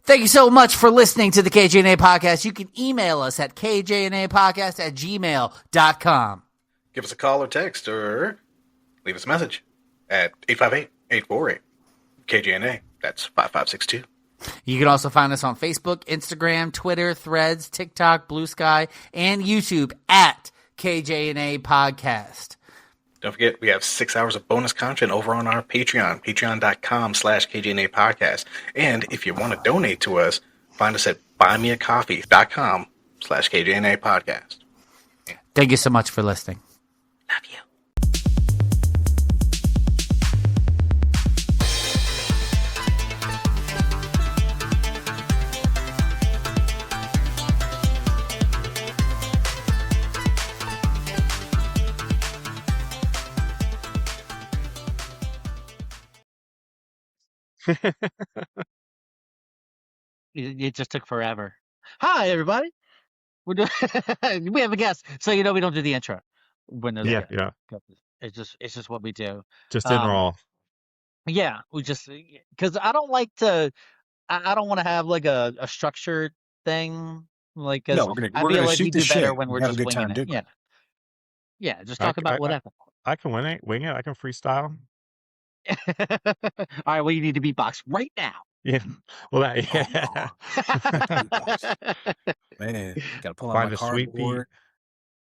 Thank you so much for listening to the KJNA podcast. You can email us at kjnapodcast@gmail.com. Give us a call or text or leave us a message at 858-848-KJNA. That's 5562. You can also find us on Facebook, Instagram, Twitter, Threads, TikTok, Blue Sky, and YouTube at KJNA Podcast. Don't forget, we have 6 hours of bonus content over on our Patreon, patreon.com/KJNA Podcast. And if you want to donate to us, find us at buymeacoffee.com/KJNA Podcast. Thank you so much for listening. Love you. It just took forever. Hi, everybody. We're doing. We have a guest, so we don't do the intro when there's a guest. It's just what we do. Just in raw. Yeah, we just because I don't like to. I don't want to have like a structured thing. Like, No, we're gonna like shoot we the do better shit. when we're Have a just good time winging it. doing it. Yeah, just talk about whatever. I can wing it. I can freestyle. All right, well, you need to beatbox right now. Yeah. Well, yeah. Man, gotta pull out Find my a sweet beat.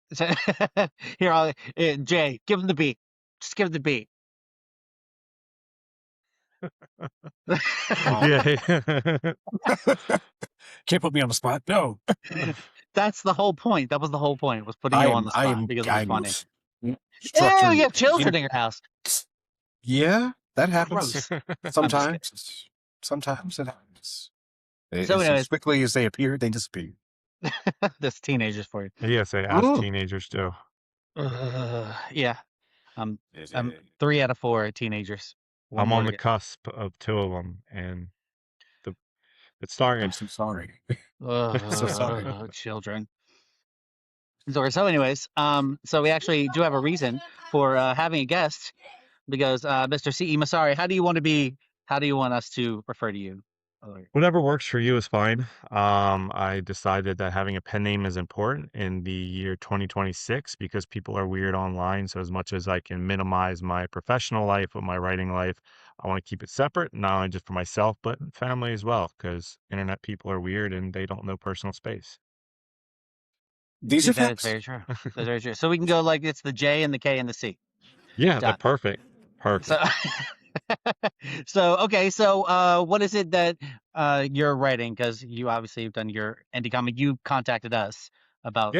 cardboard. Here, Jay, give him the beat. Just give him the beat. Yeah. Can't put me on the spot. No. That's the whole point. That was the whole point, was putting you on the spot because it was funny. Ew, structuring- you have children in your house. Yeah, that happens. Gross. Sometimes. Sometimes it happens. So anyways- As quickly as they appear, they disappear. That's teenagers for you. Yeah, say ask Ooh. teenagers too. Yeah. I'm 3 out of 4 teenagers. One I'm more on to the get. cusp of 2 of them, and it's starting. I'm so sorry. So sorry. Children. So anyways, so we actually do have a reason for having a guest because Mr. C.E. Massari, how do you want us to refer to you? Whatever works for you is fine. I decided that having a pen name is important in the year 2026 because people are weird online. So as much as I can minimize my professional life with my writing life, I want to keep it separate, not only just for myself, but family as well, because internet people are weird and they don't know personal space. These are That is facts. very true. That's very true. So we can go like it's the J and the K and the C. Yeah, Done. that's perfect. Perfect. So, okay. So, what is it that you're writing? Because you obviously have done your indie comic. You contacted us about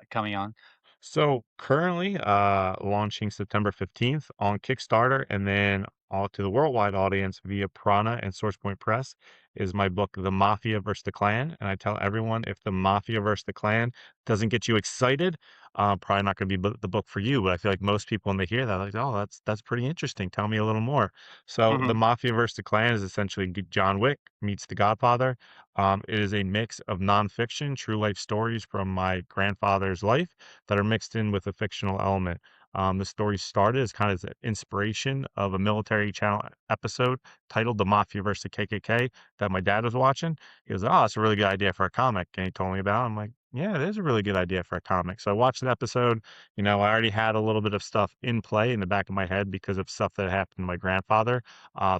coming on. So currently launching September 15th on Kickstarter and then all to the worldwide audience via Prana and SourcePoint Press is my book, The Mafia vs. the Klan. And I tell everyone, if The Mafia vs. the Klan doesn't get you excited, probably not going to be the book for you. But I feel like most people, when they hear that, are like, oh, that's pretty interesting. Tell me a little more. So The Mafia vs. the Klan is essentially John Wick meets The Godfather. It is a mix of nonfiction, true life stories from my grandfather's life that are mixed in with a fictional element. The story started as kind of an inspiration of a military channel episode titled The Mafia vs. the KKK that my dad was watching. He goes, oh, that's a really good idea for a comic. And he told me about it. I'm like, yeah, it is a really good idea for a comic. So I watched the episode. I already had a little bit of stuff in play in the back of my head because of stuff that happened to my grandfather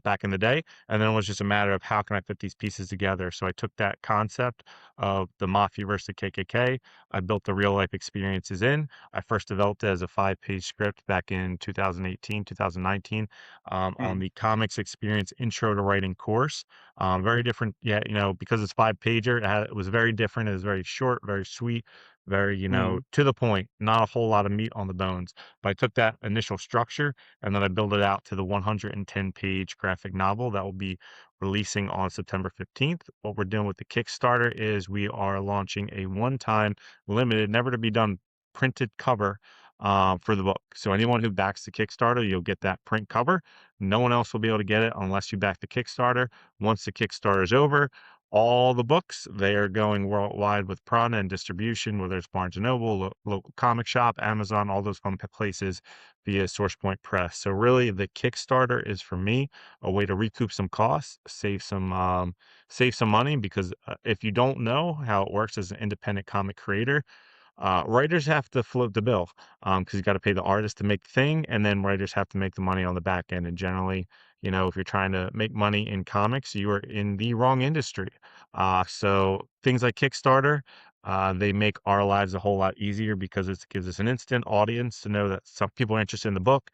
back in the day. And then it was just a matter of how can I put these pieces together. So I took that concept of the Mafia versus the KKK. I built the real life experiences in. I first developed it as a 5-page script back in 2018, 2019 on the Comics Experience Intro to Writing course. Very different. Yeah, because it's 5-pager, it was very different. It was very short, very sweet, very, to the point, not a whole lot of meat on the bones. But I took that initial structure and then I built it out to the 110-page graphic novel that will be releasing on September 15th. What we're doing with the Kickstarter is we are launching a one-time limited, never to be done printed cover for the book. So anyone who backs the Kickstarter, you'll get that print cover. No one else will be able to get it unless you back the Kickstarter. Once the Kickstarter is over, all the books. They are going worldwide with Prana and distribution, whether it's Barnes and Noble, local comic shop, Amazon, all those fun places via SourcePoint Press. So really, the Kickstarter is for me a way to recoup some costs, save some money because if you don't know how it works as an independent comic creator, writers have to float the bill because you got to pay the artist to make the thing, and then writers have to make the money on the back end. And generally, if you're trying to make money in comics, you are in the wrong industry. So things like Kickstarter, they make our lives a whole lot easier because it gives us an instant audience to know that some people are interested in the book,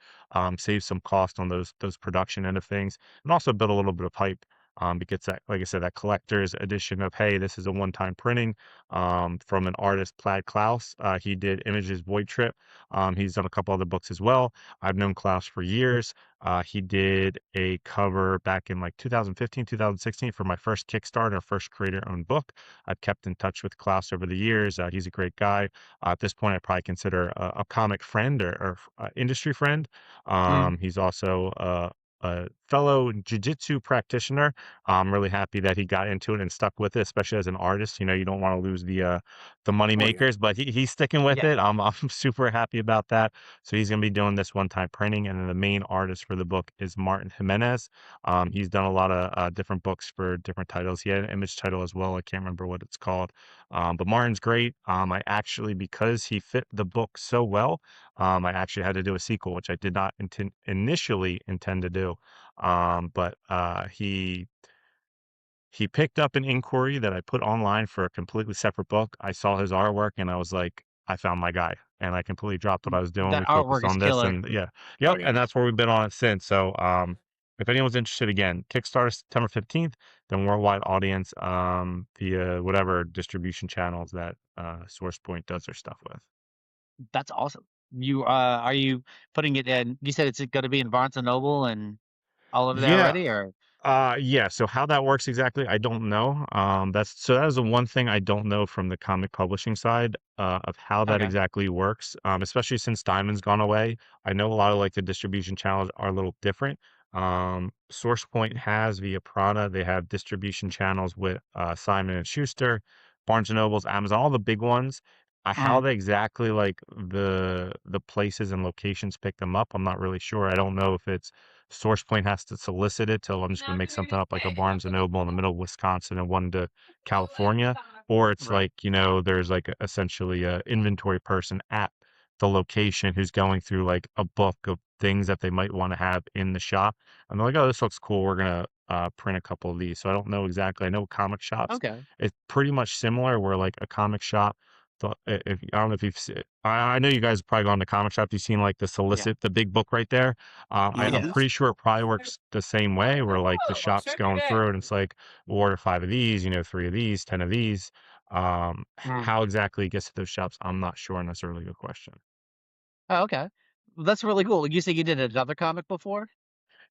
save some cost on those production end of things, and also build a little bit of hype. Because that, like I said, that collector's edition of, hey, this is a one-time printing from an artist, Plaid Klaus. He did Images Void Trip. He's done a couple other books as well. I've known Klaus for years. He did a cover back in like 2015, 2016 for my first Kickstarter, first creator-owned book. I've kept in touch with Klaus over the years. He's a great guy. At this point, I probably consider a comic friend or industry friend. Mm. He's also a fellow jiu-jitsu practitioner. I'm really happy that he got into it and stuck with it, especially as an artist. You don't want to lose the money Oh, yeah. makers, but he's sticking with Yeah. it. I'm super happy about that. So he's going to be doing this one-time printing, and then the main artist for the book is Martin Jimenez. He's done a lot of different books for different titles. He had an image title as well. I can't remember what it's called. But Martin's great. I actually, because he fit the book so well, I actually had to do a sequel, which I did not initially intend to do. But he picked up an inquiry that I put online for a completely separate book. I saw his artwork and I was like, I found my guy. And I completely dropped what I was doing. We That focused artwork is on this, killer. and yeah, Oh yep. yeah. And that's where we've been on it since. So, if anyone's interested, again, Kickstarter September 15th, then worldwide audience, via whatever distribution channels that SourcePoint does their stuff with. That's awesome. You are you putting it in? You said it's going to be in Barnes and Noble and all over there Yeah, already, or yeah. So how that works exactly, I don't know. That is the one thing I don't know from the comic publishing side of how that okay? exactly works. Especially since Diamond's gone away, I know a lot of like the distribution channels are a little different. SourcePoint has via Prada, they have distribution channels with Simon and Schuster, Barnes and Nobles, Amazon, all the big ones. How Mm. they exactly like the places and locations pick them up, I'm not really sure. I don't know if it's SourcePoint has to solicit it till I'm just going to make something up like a Barnes and Noble in the middle of Wisconsin and one to California, or it's Right. like there's like essentially a inventory person at the location who's going through like a book of things that they might want to have in the shop, and they're like, oh, this looks cool. We're gonna print a couple of these. So I don't know exactly. I know comic shops, Okay. it's pretty much similar. Where like a comic shop, if I don't know if you've seen, I know you guys have probably gone to comic shop. You've seen like the Yeah. solicit, the big book right there. I'm Yeah. pretty sure it probably works the same way, where like the shop's going through and it's like, we'll order 5 of these, 3 of these, 10 of these. Mm. How exactly it gets to those shops, I'm not sure, and that's a really good question. Oh, okay. Well, that's really cool. You said you did another comic before?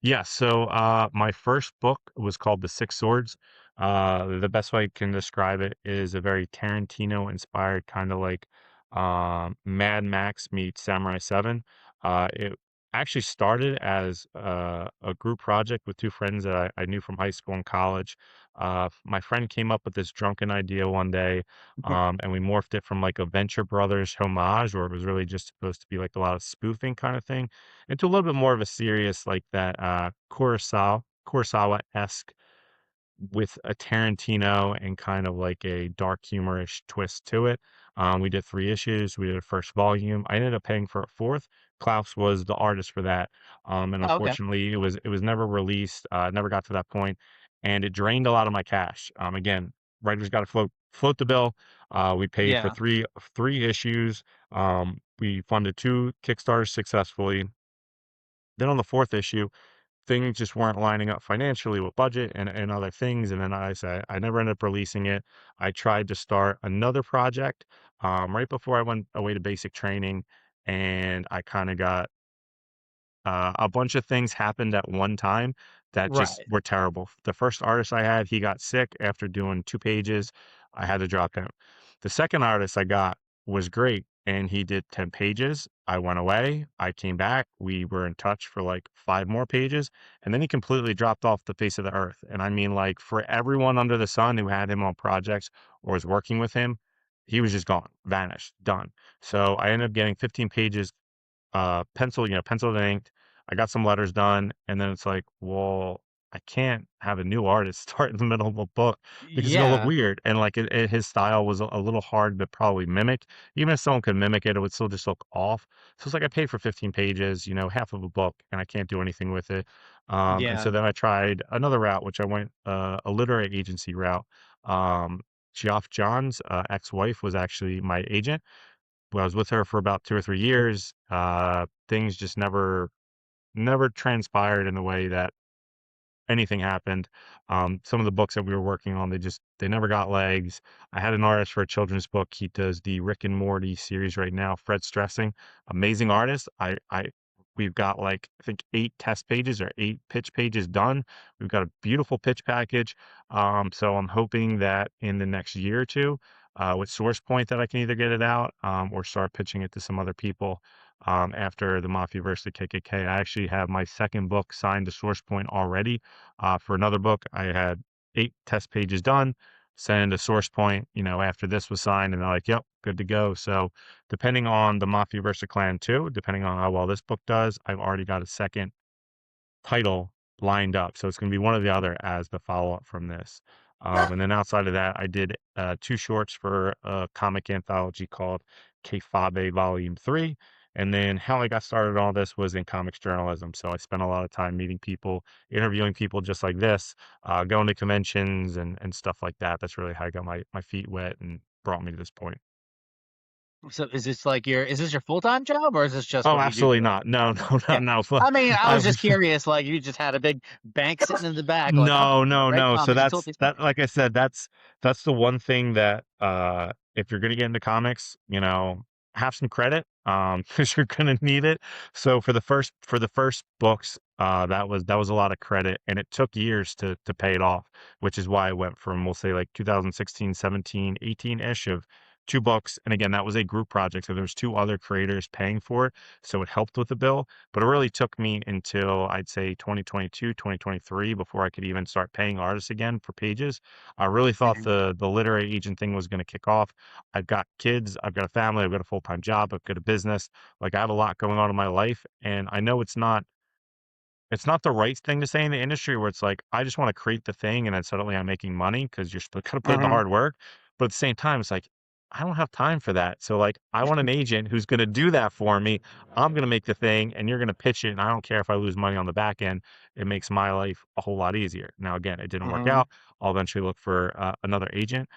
Yeah, so my first book was called The Six Swords. The best way I can describe it is a very Tarantino inspired kind of like Mad Max meets Samurai 7. It actually started as a group project with two friends that I knew from high school and college. My friend came up with this drunken idea one day, and we morphed it from like a Venture Brothers homage, where it was really just supposed to be like a lot of spoofing kind of thing, into a little bit more of a serious, like that Kurosawa-esque with a Tarantino and kind of like a dark humorish twist to it. We did 3 issues. We did a first volume. I ended up paying for a fourth. Klaus was the artist for that, and Oh, okay. unfortunately, it was never released. Never got to that point, and it drained a lot of my cash. Again, writers got to float the bill. We paid for Yeah. three issues. We funded 2 Kickstarters successfully. Then on the fourth issue, things just weren't lining up financially with budget and other things. And then I said, I never ended up releasing it. I tried to start another project right before I went away to basic training. And I kind of got a bunch of things happened at one time that just Right. were terrible. The first artist I had, he got sick after doing 2 pages. I had to drop him. The second artist I got was great. and he did 10 pages. I went away. I came back. We were in touch for like 5 more pages, and then he completely dropped off the face of the earth. And I mean, like, for everyone under the sun who had him on projects or was working with him, he was just gone, vanished, done. So I ended up getting 15 pages penciled and inked. I got some letters done, and then it's like, well, I can't have a new artist start in the middle of a book because it's gonna look Yeah. weird. And like his style was a little hard to probably mimic. Even if someone could mimic it, it would still just look off. So it's like I paid for 15 pages, half of a book, and I can't do anything with it. And Yeah. so then I tried another route, which I went a literary agency route. Um, Geoff John's ex-wife was actually my agent. Well, I was with her for about 2 or 3 years. Things just never transpired in the way that anything happened. Some of the books that we were working on, they never got legs. I had an artist for a children's book. He does the Rick and Morty series right now, Fred Stressing. Amazing artist. We've got like, I think 8 test pages or 8 pitch pages done. We've got a beautiful pitch package. So I'm hoping that in the next year or two, with Source Point, that I can either get it out, or start pitching it to some other people. After the Mafia versus the KKK, I actually have my second book signed to Source Point already. For another book, I had 8 test pages done, sent to Source Point, after this was signed, and they're like, yep, good to go. So depending on the Mafia vs. the Klan 2, depending on how well this book does, I've already got a second title lined up. So it's going to be one or the other as the follow-up from this. And then outside of that, I did 2 shorts for a comic anthology called K-Fabe Volume 3. And then how I got started on all this was in comics journalism. So I spent a lot of time meeting people, interviewing people just like this, going to conventions and stuff like that. That's really how I got my feet wet and brought me to this point. So is this your full-time job, or is this just Oh, what you do for absolutely the? not. No, no, no, Yeah. no. I mean, I I was just was curious. Like, you just had a big bank sitting in the back. Like, I'm No, gonna no, write no. So comics until it that's pays that. money. Like I said, that's the one thing that if you're gonna get into comics, have some credit, because you're gonna need it. So for the first books, that was a lot of credit, and it took years to pay it off, which is why I went from, we'll say, like 2016, 17, 18-ish of 2 books, and again, that was a group project, so there was 2 other creators paying for it, so it helped with the bill. But it really took me until, I'd say, 2022, 2023 before I could even start paying artists again for pages. I really thought Mhm. the literary agent thing was going to kick off. I've got kids, I've got a family, I've got a full-time job, I've got a business. Like, I have a lot going on in my life, and I know it's not the right thing to say in the industry where it's like, I just want to create the thing and then suddenly I'm making money because you're still going to put in the Mhm. hard work. But at the same time, it's like, I don't have time for that. So, like, I want an agent who's going to do that for me. I'm going to make the thing and you're going to pitch it. And I don't care if I lose money on the back end. It makes my life a whole lot easier. Now, again, it didn't work Mhm. out. I'll eventually look for another agent,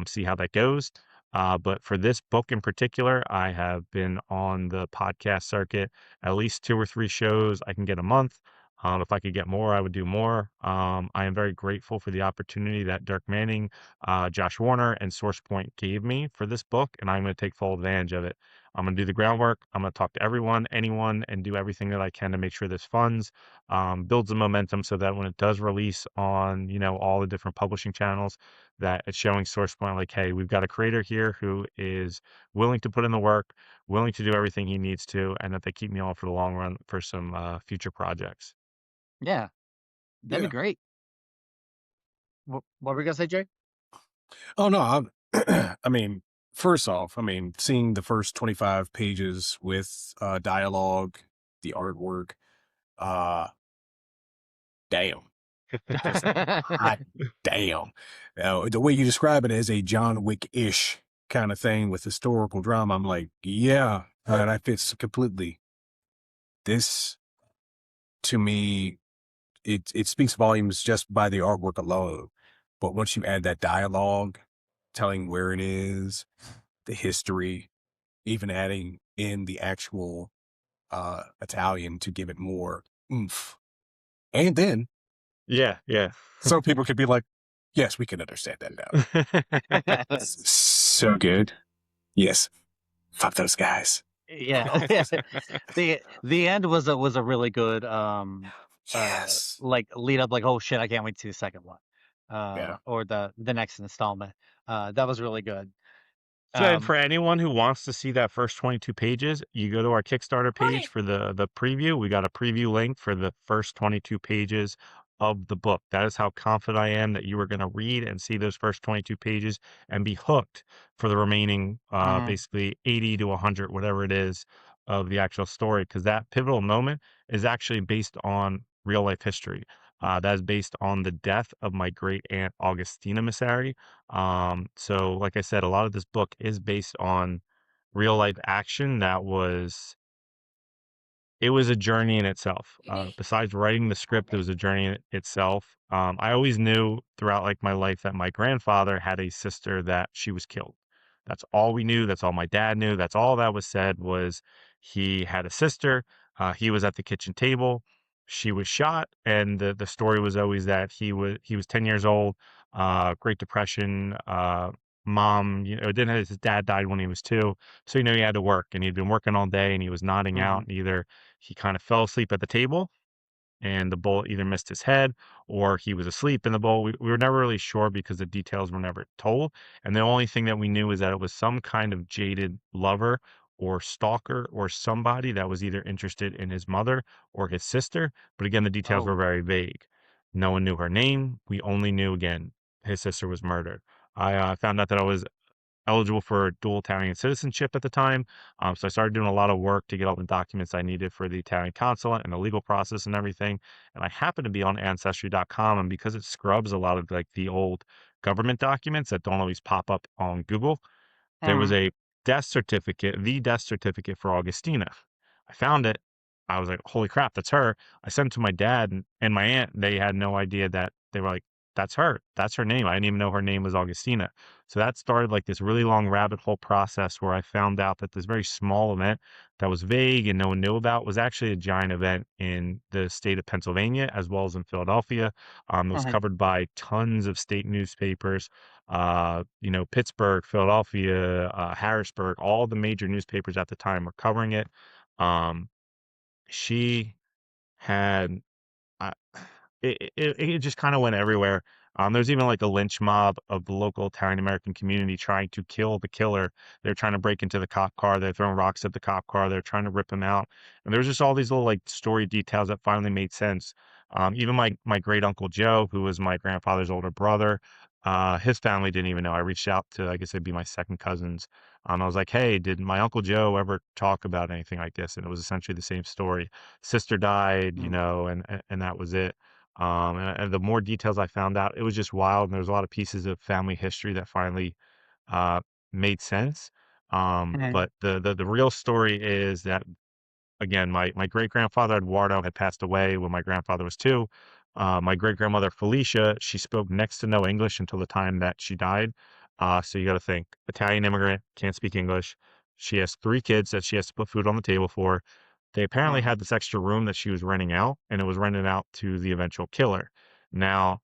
see how that goes. But for this book in particular, I have been on the podcast circuit, at least 2 or 3 shows I can get a month. If I could get more, I would do more. I am very grateful for the opportunity that Dirk Manning, Josh Warner, and SourcePoint gave me for this book, and I'm going to take full advantage of it. I'm going to do the groundwork. I'm going to talk to everyone, anyone, and do everything that I can to make sure this funds, builds the momentum so that when it does release on, all the different publishing channels, that it's showing SourcePoint like, hey, we've got a creator here who is willing to put in the work, willing to do everything he needs to, and that they keep me on for the long run for some future projects. Yeah, that'd be Yeah. great. What were we gonna say, Jay? Oh no, I mean, first off, seeing the first 25 pages with dialogue, the artwork, uh, damn, just hot damn. The way you describe it as a John Wick-ish kind of thing with historical drama, I'm like, yeah, that fits completely. This, to me, it speaks volumes just by the artwork alone. But once you add that dialogue, telling where it is, the history, even adding in the actual Italian to give it more oomph. And then Yeah, yeah. some people could be like, yes, we can understand that now. So good. Yes. Fuck those guys. Yeah, yeah. The end was a really good Yes. like lead up. Like, oh shit, I can't wait to see the second one, Yeah. or the next installment. That was really good. So, and for anyone who wants to see that first 22 pages, you go to our Kickstarter page for the preview. We got a preview link for the first 22 pages of the book. That is how confident I am that you are going to read and see those first 22 pages and be hooked for the remaining, basically 80 to 100, whatever it is, of the actual story. Because that pivotal moment is actually based on real life history. That is based on the death of my great aunt Augustina Massari. So like I said, a lot of this book is based on real life action it was a journey in itself. Besides writing the script, it was a journey in itself. I always knew throughout like my life that my grandfather had a sister that she was killed. That's all we knew. That's all my dad knew. That's all that was said was he had a sister. He was at the kitchen table. She was shot, and the story was always that he was 10 years old. Great Depression. Mom, didn't have his dad died when he was 2, so he had to work, and he'd been working all day, and he was nodding out, and either he kind of fell asleep at the table and the bullet either missed his head or he was asleep in the bowl. We were never really sure because the details were never told. And the only thing that we knew is that it was some kind of jaded lover or stalker or somebody that was either interested in his mother or his sister. But again, the details were very vague. No one knew her name. We only knew, again, his sister was murdered. I found out that I was eligible for dual Italian citizenship at the time. So I started doing a lot of work to get all the documents I needed for the Italian consulate and the legal process and everything. And I happened to be on ancestry.com, and because it scrubs a lot of like the old government documents that don't always pop up on Google, there was a the death certificate for Augustina. I found it. I was like, holy crap, that's her. I sent it to my dad and my aunt. They had no idea that they were like, that's her. That's her name. I didn't even know her name was Augustina. So that started like this really long rabbit hole process where I found out that this very small event that was vague and no one knew about was actually a giant event in the state of Pennsylvania as well as in Philadelphia. It was covered by tons of state newspapers, Pittsburgh, Philadelphia, Harrisburg, all the major newspapers at the time were covering it. She had I it just kind of went everywhere. There's even like a lynch mob of the local Italian American community trying to kill the killer. They're trying to break into the cop car. They're throwing rocks at the cop car. They're trying to rip him out. And there was just all these little like story details that finally made sense. Even my great uncle Joe, who was my grandfather's older brother, his family didn't even know. I reached out to, I guess it'd be my second cousins. I was like, hey, did my uncle Joe ever talk about anything like this? And it was essentially the same story. Sister died, and that was it. And the more details I found out, it was just wild. And there was a lot of pieces of family history that finally uh, made sense. But the real story is that, again, my great grandfather Eduardo had passed away when my grandfather was 2. My great grandmother Felicia, she spoke next to no English until the time that she died. So you got to think Italian immigrant, can't speak English. She has 3 kids that she has to put food on the table for. They apparently had this extra room that she was renting out, and it was rented out to the eventual killer. Now,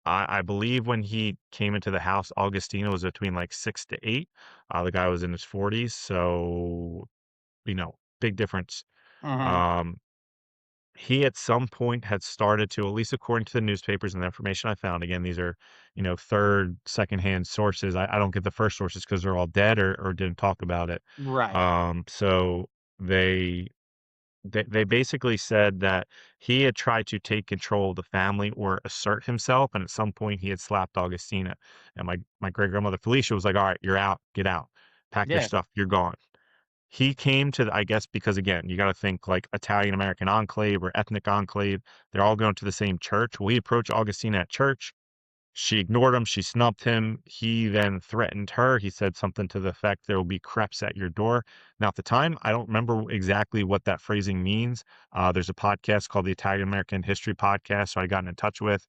I believe when he came into the house, Augustino was between like 6 to 8. The guy was in his 40s, so big difference. Um, he at some point had started to, at least according to the newspapers and the information I found, again, these are, secondhand sources. I don't get the first sources because they're all dead or didn't talk about it. Right. So they basically said that he had tried to take control of the family or assert himself, and at some point he had slapped Augustina. And my great grandmother Felicia was like, "All right, you're out, get out, pack your Yeah. stuff, you're gone." He came to, I guess, because again, you got to think like Italian American enclave or ethnic enclave. They're all going to the same church. We approached Augustina at church. She ignored him. She snubbed him. He then threatened her. He said something to the effect, there will be crepes at your door. Now, at the time, I don't remember exactly what that phrasing means. There's a podcast called the Italian American History Podcast, so I got in touch with.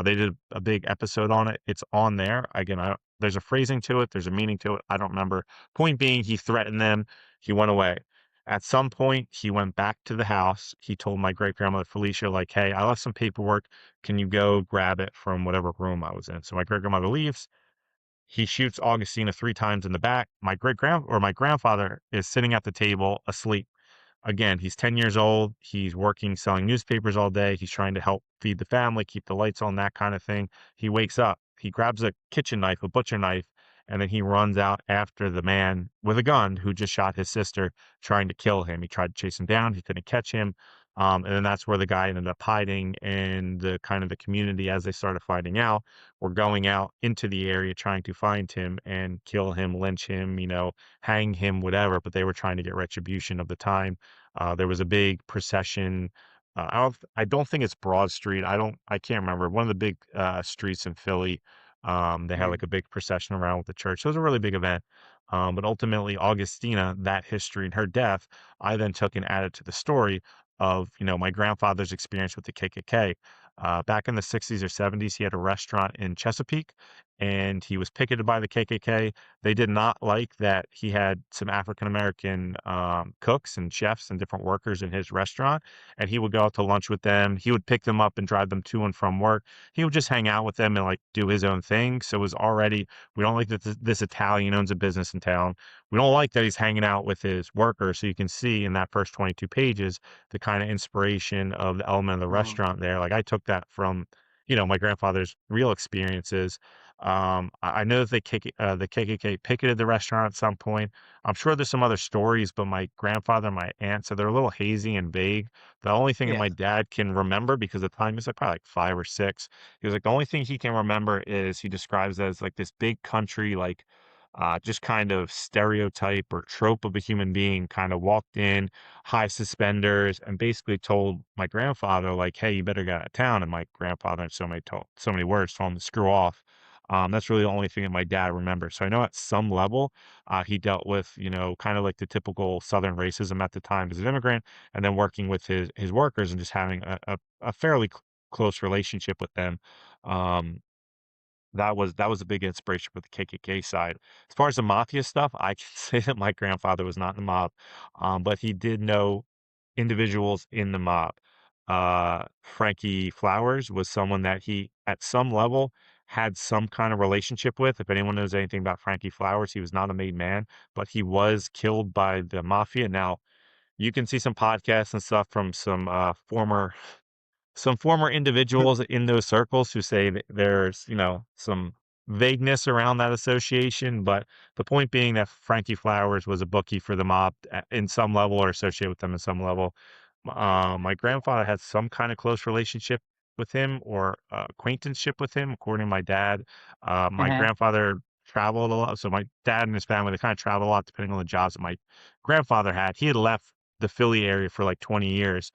They did a big episode on it. It's on there. Again, there's a phrasing to it. There's a meaning to it. I don't remember. Point being, he threatened them. He went away. At some point, he went back to the house. He told my great grandmother Felicia, like, hey, I left some paperwork. Can you go grab it from whatever room I was in? So my great grandmother leaves. He shoots Augustina 3 times in the back. My grandfather is sitting at the table asleep. Again, he's 10 years old. He's working, selling newspapers all day. He's trying to help feed the family, keep the lights on, that kind of thing. He wakes up. He grabs a kitchen knife, a butcher knife, and then he runs out after the man with a gun who just shot his sister, trying to kill him. He tried to chase him down. He couldn't catch him. And then that's where the guy ended up hiding, and the kind of the community, as they started finding out, were going out into the area trying to find him and kill him, lynch him, hang him, whatever. But they were trying to get retribution of the time. There was a big procession. I don't think it's Broad Street. I can't remember. One of the big streets in Philly. They had Mhm. like a big procession around with the church. So it was a really big event. But ultimately, Augustina, that history and her death, I then took and added to the story of, my grandfather's experience with the KKK. Back in the 60s or 70s, he had a restaurant in Chesapeake, and he was picketed by the KKK. They did not like that he had some African American cooks and chefs and different workers in his restaurant, and he would go out to lunch with them. He would pick them up and drive them to and from work. He would just hang out with them and like do his own thing. So it was already, we don't like that this Italian owns a business in town. We don't like that he's hanging out with his workers. So you can see in that first 22 pages the kind of inspiration of the element of the Mhm. restaurant there. Like I took that from, my grandfather's real experiences. I know that the KKK picketed the restaurant at some point. I'm sure there's some other stories, but my grandfather and my aunt said they're a little hazy and vague. The only thing that Yeah. my dad can remember, because at the time he was like probably like 5 or 6, he was like, the only thing he can remember is he describes as like this big country, like just kind of stereotype or trope of a human being kind of walked in, high suspenders, and basically told my grandfather, like, hey, you better get out of town. And my grandfather, in so many words, told him to screw off. That's really the only thing that my dad remembers. So I know at some level, he dealt with, kind of like the typical Southern racism at the time as an immigrant, and then working with his workers and just having a fairly close relationship with them. Um, that was a big inspiration for the KKK side. As far as the mafia stuff, I can say that my grandfather was not in the mob, but he did know individuals in the mob. Frankie Flowers was someone that he, at some level, had some kind of relationship with. If anyone knows anything about Frankie Flowers, he was not a made man, but he was killed by the mafia. Now, you can see some podcasts and stuff from some former individuals in those circles who say that there's, some vagueness around that association. But the point being that Frankie Flowers was a bookie for the mob in some level, or associated with them in some level. My grandfather had some kind of close relationship with him, or acquaintanceship with him, according to my dad. My Uh-huh. grandfather traveled a lot. So my dad and his family, they kind of traveled a lot depending on the jobs that my grandfather had. He had left the Philly area for like 20 years.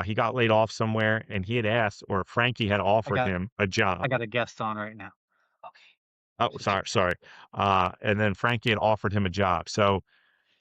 He got laid off somewhere, and he had asked, or Frankie had I offered got him a I job. got a guest on right now. Okay. Oh, Should check. sorry. And then Frankie had offered him a job. So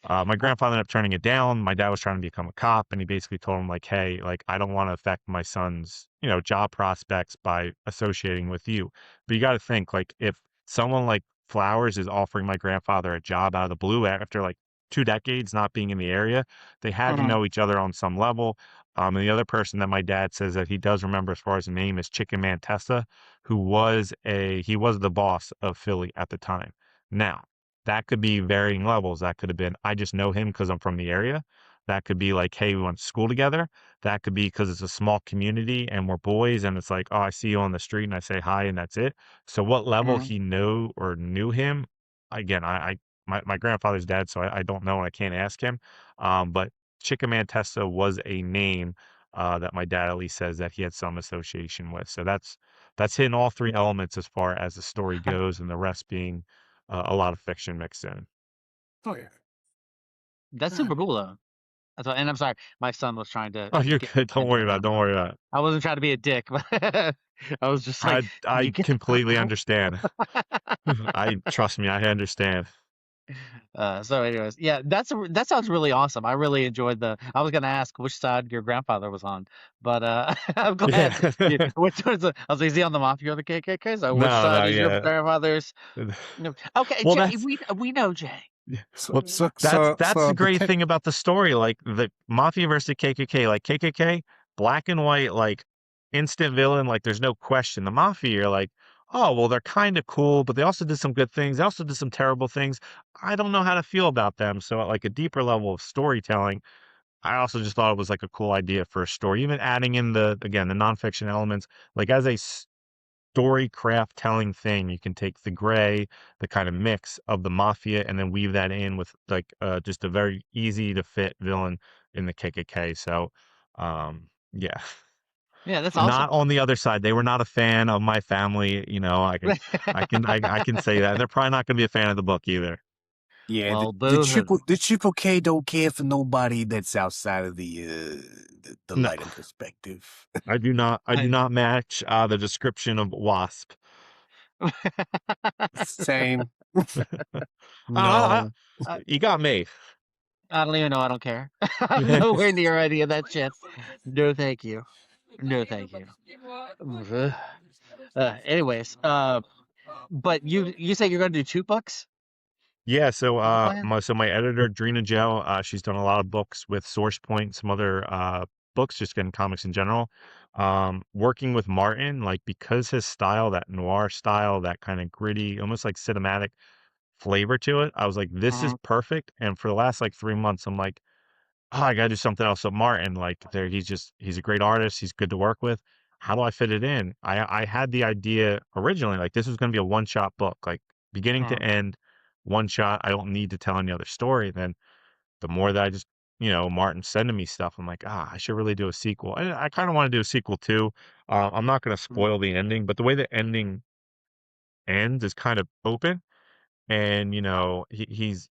my grandfather ended up turning it down. My dad was trying to become a cop, and he basically told him, like, hey, like, I don't want to affect my son's, job prospects by associating with you. But you got to think, like, if someone like Flowers is offering my grandfather a job out of the blue after like 2 decades not being in the area, they had to Mhm. know each other on some level. And the other person that my dad says that he does remember as far as the name is Chicken Man Testa, he was the boss of Philly at the time. Now, that could be varying levels. That could have been, I just know him because I'm from the area. That could be like, hey, we went to school together. That could be because it's a small community and we're boys, and it's like, oh, I see you on the street and I say hi and that's it. So what level Mhm. he know or knew him, again, my grandfather's dead, so I don't know and I can't ask him. But Chickaman Testa was a name that my dad at least says that he had some association with. So that's hitting all three elements as far as the story goes, and the rest being a lot of fiction mixed in. Oh yeah. That's super cool though. That's why, and I'm sorry, my son was trying to Oh, you're get my good. Don't worry attention about it. there. Don't worry about it. I wasn't trying to be a dick, but I was just like, "Can you I get the fuck completely out?" understand. I trust me, I understand. So anyways, yeah, that sounds really awesome. I really enjoyed I was gonna ask which side your grandfather was on, but I'm glad Yeah. which I was like, is he on the mafia or the KKK? So which No, side no, is your yeah. grandfather's? No. Okay, Well, Jay, that's we know Jay. yeah. So Well, so that's so that's the so the great kick. thing about the story, like the Mafia versus KKK. Like KKK, black and white, like instant villain, like there's no question. The Mafia, you're like, oh well, they're kind of cool, but they also did some good things. They also did some terrible things. I don't know how to feel about them. So at like a deeper level of storytelling, I also just thought it was like a cool idea for a story. Even adding in the nonfiction elements, like as story craft telling thing. You can take the gray, the kind of mix of the mafia, and then weave that in with like just a very easy to fit villain in the KKK. So, yeah. Yeah, that's Not awesome. on the other side. They were not a fan of my family. I can say that. They're probably not going to be a fan of the book either. Yeah, Well, boo. the triple K don't care for nobody that's outside of the No, light and perspective. I do not. I do I- not match the description of Wasp. Same. Uh, No. I, you got me. I don't even know. I don't care. I'm nowhere near any of that shit. No, thank you. No, thank you. Ugh. Anyways, but you say you're going to do 2 books Yeah, so as a plan? my editor Drina Joe, she's done a lot of books with Source Point, some other books, just getting comics in general. Working with Martin, like because his style, that noir style, that kind of gritty, almost like cinematic flavor to it, I was like, this is Mhm. perfect. And for the last like 3 months, I'm like, oh, I gotta do something else with Martin. Like there, he's a great artist. He's good to work with. How do I fit it in? I had the idea originally, like this was gonna be a one shot book, like beginning to Mhm. end, one shot. I don't need to tell any other story. Then the more that I just, Martin sending me stuff, I'm like, I should really do a sequel. And I kind of want to do a sequel too. I'm not gonna Mhm. spoil the ending, but the way the ending ends is kind of open and he's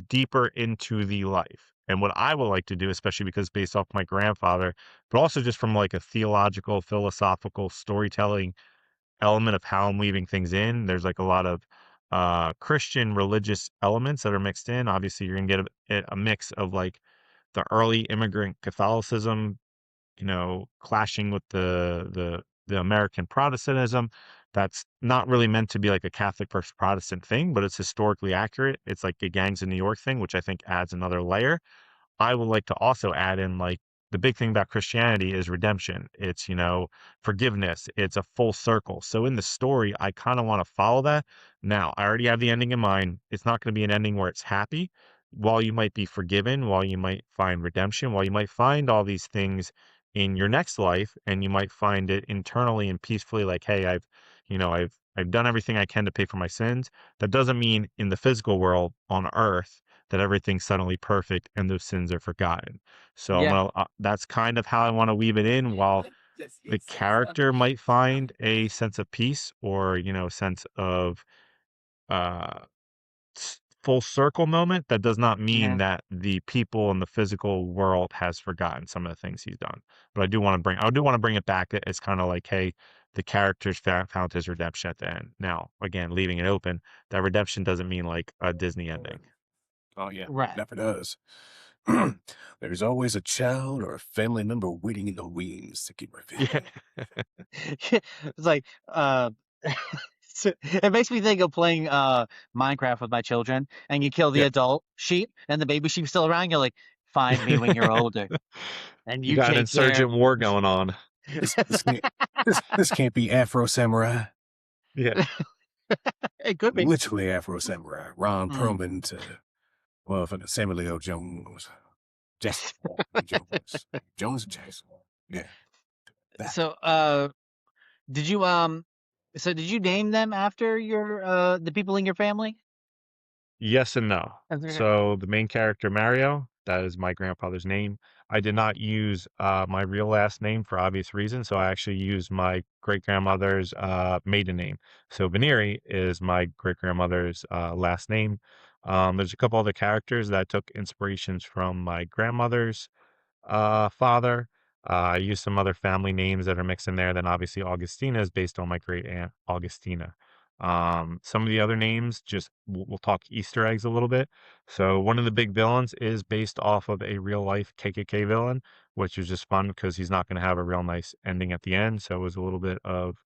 deeper into the life. And what I would like to do, especially because based off my grandfather, but also just from like a theological, philosophical storytelling element of how I'm weaving things in, there's like a lot of Christian religious elements that are mixed in. Obviously, you're gonna get a mix of like the early immigrant Catholicism, clashing with the American Protestantism. That's not really meant to be like a Catholic versus Protestant thing, but it's historically accurate. It's like a gangs in New York thing, which I think adds another layer. I would like to also add in like the big thing about Christianity is redemption. It's, forgiveness. It's a full circle. So in the story, I kind of want to follow that. Now, I already have the ending in mind. It's not going to be an ending where it's happy. While you might be forgiven, while you might find redemption, while you might find all these things in your next life, and you might find it internally and peacefully like, hey, I've done everything I can to pay for my sins. That doesn't mean in the physical world on earth that everything's suddenly perfect and those sins are forgotten. So Yeah. that's kind of how I want to weave it in. While the character might find a sense of peace or sense of uh, full circle moment, that does not mean Yeah. that the people in the physical world has forgotten some of the things he's done. But I do want to bring it back. It's kind of like, hey, the characters found his redemption at the end. Now, again, leaving it open, that redemption doesn't mean like a Disney ending. Oh yeah, Right. never does. There's always a child or a family member waiting in the wings to get Yeah. revenge. It's like it makes me think of playing Minecraft with my children, and you kill the Yeah. adult sheep, and the baby sheep's still around. You're like, find me when you're older, and You you got an take care. insurgent war going on. This can't this can't be Afro Samurai. Yeah. It could be. Literally Afro Samurai. Ron Mm. Perlman to for the Samuel L. Jones. Jackson. Jones. Jones and Jackson. Yeah. That. So, did you did you name them after your the people in your family? Yes and no. Okay. So the main character Mario, that is my grandfather's name. I did not use my real last name for obvious reasons, so I actually used my great grandmother's maiden name. So Veneri is my great grandmother's last name. There's a couple other characters that I took inspirations from my grandmother's father. I used some other family names that are mixed in there. Then obviously Augustina is based on my great aunt Augustina. Some of the other names, just we'll talk Easter eggs a little bit. So one of the big villains is based off of a real life KKK villain, which is just fun because he's not going to have a real nice ending at the end. So it was a little bit of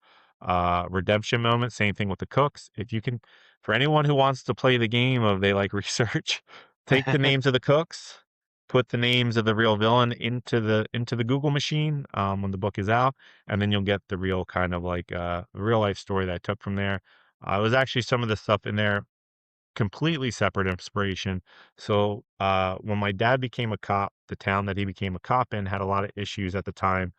redemption moment. Same thing with the cooks. If you can, for anyone who wants to play the game of they like research, take the names of the cooks, put the names of the real villain into the Google machine when the book is out, and then you'll get the real kind of like real life story that I took from there. It was actually some of the stuff in there completely separate inspiration. So when my dad became a cop, the town that he became a cop in had a lot of issues at the time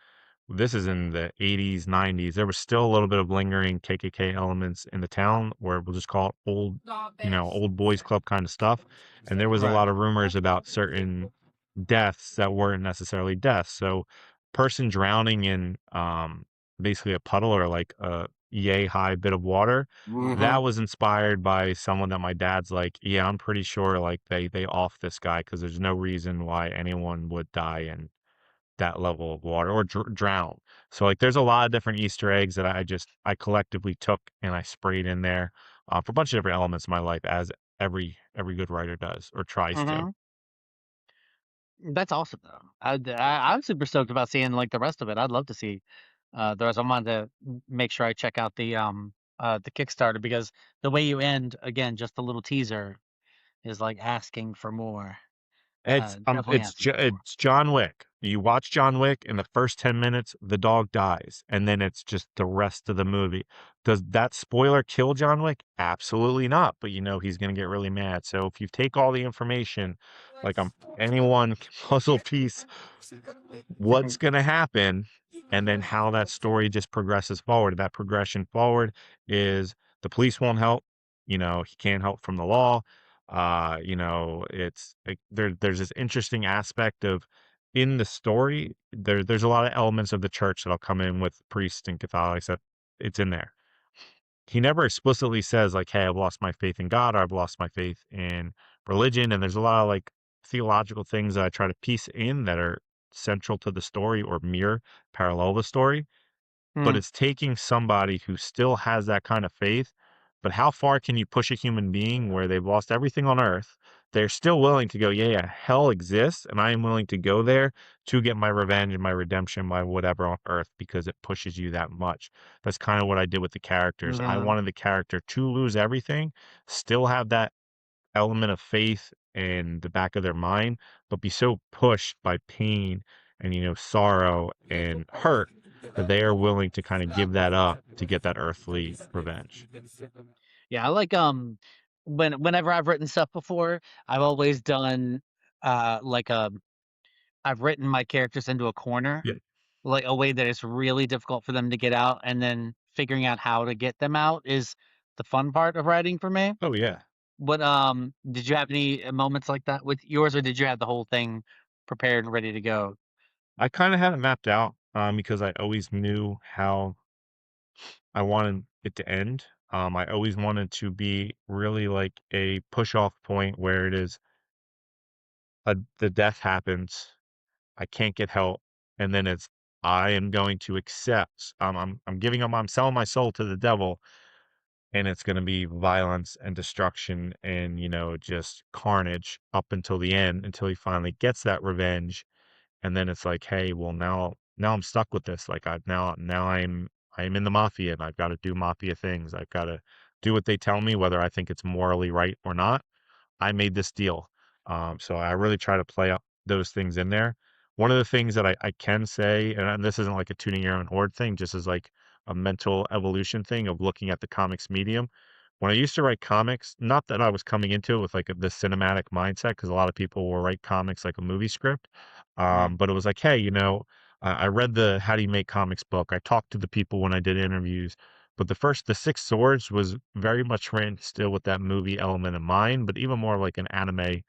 this is in the 80s, 90s. There was still a little bit of lingering KKK elements in the town where we'll just call it old, old boys club kind of stuff. And there was a Right. lot of rumors about certain deaths that weren't necessarily deaths. So, person drowning in basically a puddle or like a yay high bit of water, that was inspired by someone that my dad's like, yeah, I'm pretty sure like they off this guy because there's no reason why anyone would die in that level of water or drown. So like there's a lot of different Easter eggs that I collectively took and I sprayed in there for a bunch of different elements of my life, as every good writer does or tries to. Hmm. That's awesome though. I'm super stoked about seeing like the rest of it. I'd love to see the rest. I wanted to make sure I check out the Kickstarter because the way you end again, just a little teaser is like asking for more. Definitely asking for more. It's John Wick. You watch John Wick in the first 10 minutes, the dog dies, and then it's just the rest of the movie. Does that spoiler kill John Wick? Absolutely not, but he's going to get really mad. So if you take all the information like any one puzzle piece, what's going to happen, and then how that story just progresses forward. That progression forward is the police won't help. He can't help from the law. It's like there's this interesting aspect of in the story. There's a lot of elements of the church that'll come in with priests and Catholics that it's in there. He never explicitly says like, "Hey, I've lost my faith in God," or "I've lost my faith in religion." And there's a lot of like theological things that I try to piece in that are central to the story or parallel the story, but Hmm. it's taking somebody who still has that kind of faith. But how far can you push a human being where they've lost everything on earth? They're still willing to go, yeah, hell exists, and I am willing to go there to get my revenge and my redemption, my whatever on earth, because it pushes you that much. That's kind of what I did with the characters. I Hmm. wanted the character to lose everything, still have that element of faith in the back of their mind, but be so pushed by pain and sorrow and hurt that they are willing to kind of give that up to get that earthly revenge. Yeah, I like whenever I've written stuff before, I've always done like I've written my characters into a corner, Yeah. like a way that it's really difficult for them to get out, and then figuring out how to get them out is the fun part of writing for me. Oh yeah. But did you have any moments like that with yours, or did you have the whole thing prepared and ready to go? I kind of had it mapped out because I always knew how I wanted it to end. I always wanted to be really like a push off point where it is the death happens, I can't get help, and then it's I am going to accept. I'm giving up. I'm selling my soul to the devil, and it's going to be violence and destruction and just carnage up until the end, until he finally gets that revenge, and then it's like, hey, well now I'm stuck with this. Like I'm in the mafia, and I've got to do mafia things. I've got to do what they tell me, whether I think it's morally right or not. I made this deal. So I really try to play up those things in there. One of the things that I can say, and this isn't like a tuning your own horde thing, just as like a mental evolution thing of looking at the comics medium. When I used to write comics, not that I was coming into it with like the cinematic mindset, because a lot of people will write comics like a movie script. Mm. But it was like, hey, I read the How Do You Make Comics book. I talked to the people when I did interviews. But the Six Swords was very much ran still with that movie element in mind, but even more like an anime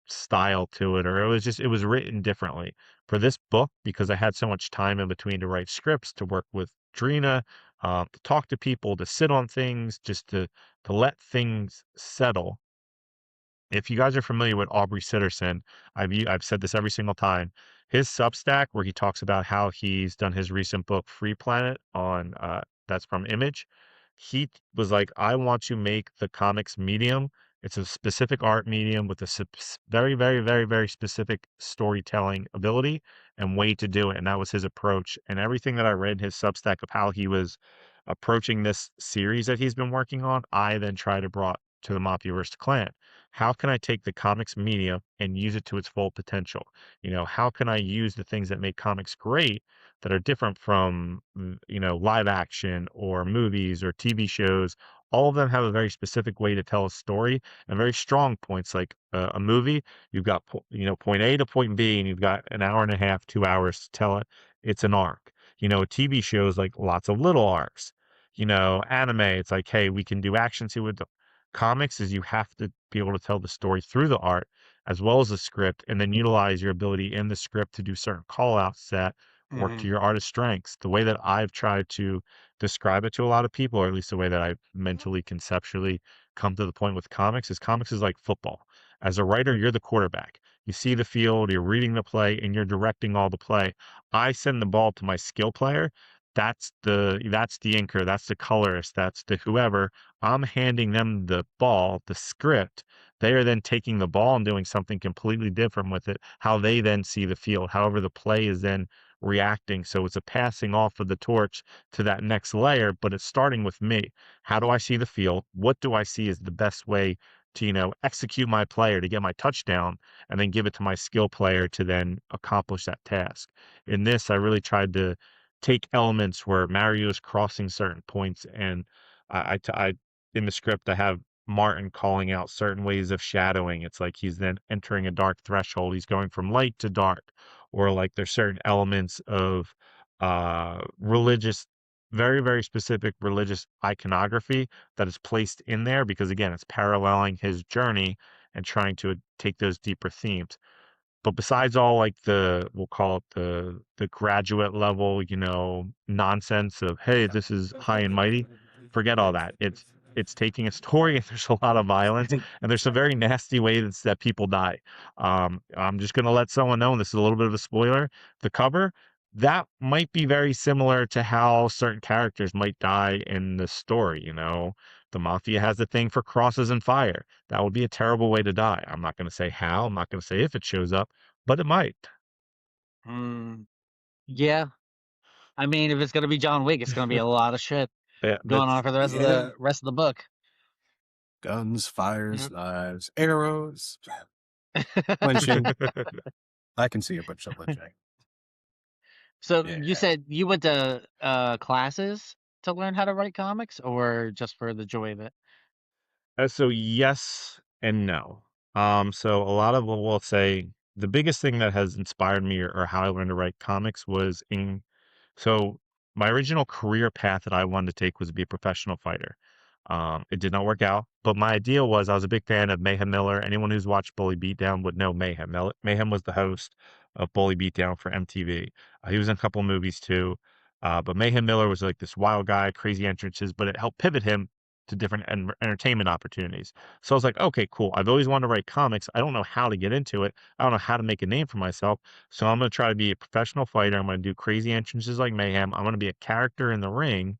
style to it, or it was written differently. For this book, because I had so much time in between to write scripts, to work with Drina, to talk to people, to sit on things, just to let things settle. If you guys are familiar with Aubrey Sitterson, I've said this every single time. His Substack, where he talks about how he's done his recent book Free Planet on that's from Image. He was like, I want to make the comics medium. It's a specific art medium with a very, very, very, very specific storytelling ability and way to do it. And that was his approach. And everything that I read in his Substack of how he was approaching this series that he's been working on, I then try to brought to the Mafia vs. Clan. How can I take the comics media and use it to its full potential? How can I use the things that make comics great that are different from, live action or movies or TV shows? All of them have a very specific way to tell a story and very strong points. Like a movie, you've got, point A to point B, and you've got an hour and a half, 2 hours to tell it. it's an arc. A TV show is like lots of little arcs. Anime, it's like, hey, we can do action scene with the comics is you have to be able to tell the story through the art as well as the script, and then utilize your ability in the script to do certain call outs that work to Hmm. your artist's strengths. The way that I've tried to describe it to a lot of people, or at least the way that I've mentally, conceptually come to the point with comics is like football. As a writer, you're the quarterback. You see the field, you're reading the play, and you're directing all the play. I send the ball to my skill player. That's the inker, that's the colorist, that's the whoever. I'm handing them the ball, the script. They are then taking the ball and doing something completely different with it, how they then see the field, however the play is then reacting. So it's a passing off of the torch to that next layer, but it's starting with me. How do I see the field? What do I see as the best way to, execute my player to get my touchdown, and then give it to my skill player to then accomplish that task? In this, I really tried to take elements where Mario is crossing certain points, and I in the script, I have Martin calling out certain ways of shadowing. It's like he's then entering a dark threshold. He's going from light to dark, or like there's certain elements of religious, very, very specific religious iconography that is placed in there because, again, it's paralleling his journey and trying to take those deeper themes. But besides all like we'll call it the graduate level, nonsense of, hey, this is high and mighty, forget all that. It's taking a story and there's a lot of violence and there's some very nasty ways that people die. I'm just gonna let someone know, and this is a little bit of a spoiler. The cover, that might be very similar to how certain characters might die in the story, The Mafia has a thing for crosses and fire. That would be a terrible way to die. I'm not going to say how. I'm not going to say if it shows up, but it might. Mm, yeah. I mean, if it's gonna be John Wick, it's gonna be a lot of shit Yeah, going on that's for the rest of Yeah. the book. Guns, fires, Yep. knives, arrows, lynching. I can see a bunch of lynching. So you Yeah. said you went to classes to learn how to write comics, or just for the joy of it? So yes and no. So a lot of what we'll say, the biggest thing that has inspired me, or how I learned to write comics was so my original career path that I wanted to take was to be a professional fighter. It did not work out, but my idea was, I was a big fan of Mayhem Miller. Anyone who's watched Bully Beatdown would know Mayhem. Mayhem was the host of Bully Beatdown for MTV. He was in a couple movies too. But Mayhem Miller was like this wild guy, crazy entrances, but it helped pivot him to different entertainment opportunities. So I was like, okay, cool. I've always wanted to write comics. I don't know how to get into it. I don't know how to make a name for myself. So I'm going to try to be a professional fighter. I'm going to do crazy entrances like Mayhem. I'm going to be a character in the ring.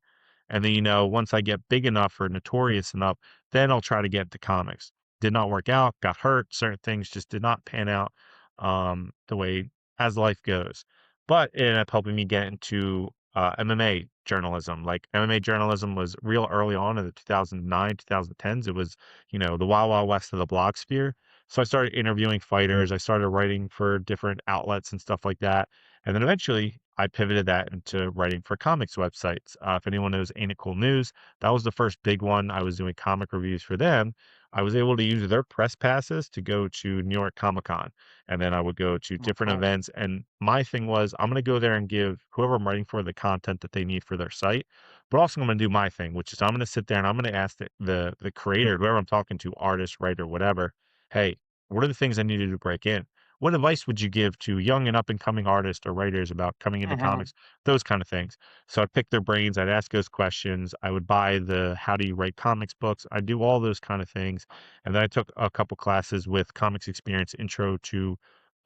And then, once I get big enough or notorious enough, then I'll try to get into comics. Did not work out, got hurt. Certain things just did not pan out the way as life goes. But it ended up helping me get into MMA journalism. Like MMA journalism was real early on in the 2009, 2010s. It was, the wild, wild west of the blog sphere. So I started interviewing fighters. I started writing for different outlets and stuff like that. And then eventually I pivoted that into writing for comics websites. If anyone knows Ain't It Cool News, that was the first big one. I was doing comic reviews for them. I was able to use their press passes to go to New York Comic Con. And then I would go to Oh, different cool. events. And my thing was, I'm going to go there and give whoever I'm writing for the content that they need for their site. But also, I'm going to do my thing, which is I'm going to sit there and I'm going to ask the creator, whoever I'm talking to, artist, writer, whatever, hey, what are the things I need to do to break in? What advice would you give to young and up and coming artists or writers about coming into Hmm. comics? Those kind of things. So I'd pick their brains. I'd ask those questions. I would buy the how do you write comics books. I do all those kind of things. And then I took a couple classes with Comics Experience Intro to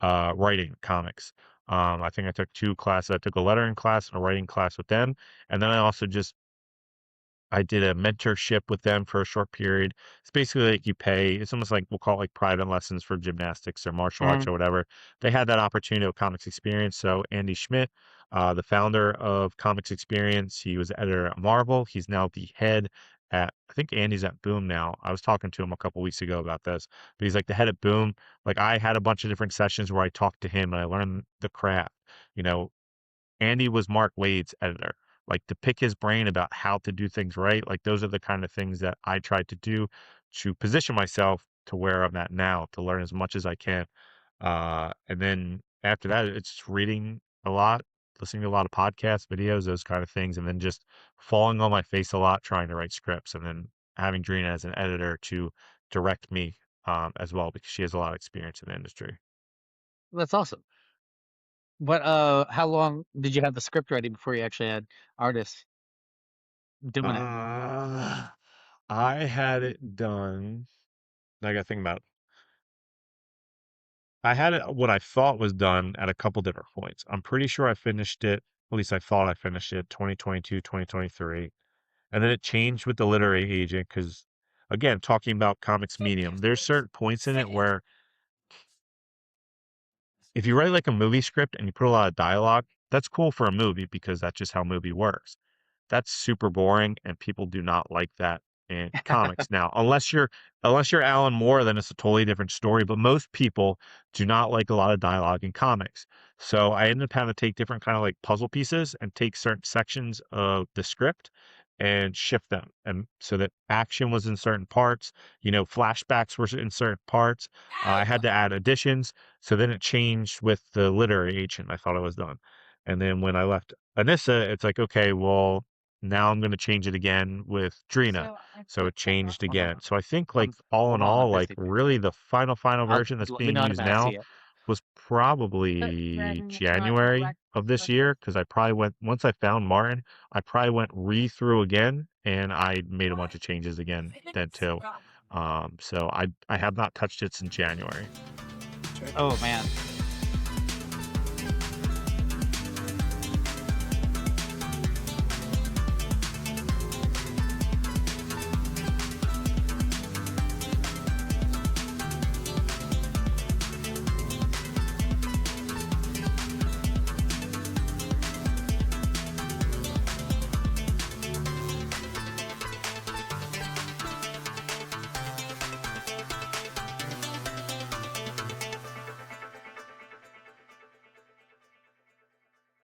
writing comics. I think I took two classes. I took a lettering class and a writing class with them. And then I also just I did a mentorship with them for a short period. It's basically like you pay. It's almost like we'll call it like private lessons for gymnastics or martial arts Hmm. or whatever. They had that opportunity of Comics Experience. So Andy Schmidt, the founder of Comics Experience, he was the editor at Marvel. He's now the head at, I think Andy's at Boom now. I was talking to him a couple weeks ago about this, but he's like the head at Boom. Like I had a bunch of different sessions where I talked to him and I learned the craft. You know, Andy was Mark Wade's editor. Like to pick his brain about how to do things right. Like those are the kind of things that I tried to do to position myself to where I'm at now, to learn as much as I can. And then after that, it's just reading a lot, listening to a lot of podcasts, videos, those kind of things, and then just falling on my face a lot trying to write scripts, and then having Drina as an editor to direct me as well, because she has a lot of experience in the industry. That's awesome. But how long did you have the script ready before you actually had artists doing it? I had it done. I got to think about. I had it what I thought was done at a couple different points. I'm pretty sure I finished it. At least I thought I finished it 2022, 2023. And then it changed with the literary agent because, again, talking about comics medium, there's certain points in it where if you write like a movie script and you put a lot of dialogue, that's cool for a movie because that's just how a movie works. That's super boring and people do not like that in comics. Now, unless you're Alan Moore, then it's a totally different story. But most people do not like a lot of dialogue in comics. So I ended up having to take different kind of like puzzle pieces and take certain sections of the script and shift them. And so that action was in certain parts, flashbacks were in certain parts. I had to add additions. So then it changed with the literary agent. I thought I was done. And then when I left Anissa, it's like, okay, well, now I'm going to change it again with Drina. So it changed again. So I think like all in Hold on, I'm all, like busy. really the final version that's Let me being know in used advance. now See it. was probably January of this year because I probably once I found Martin, I probably went through again and I made a bunch of changes again then too. So I have not touched it since January. Oh man,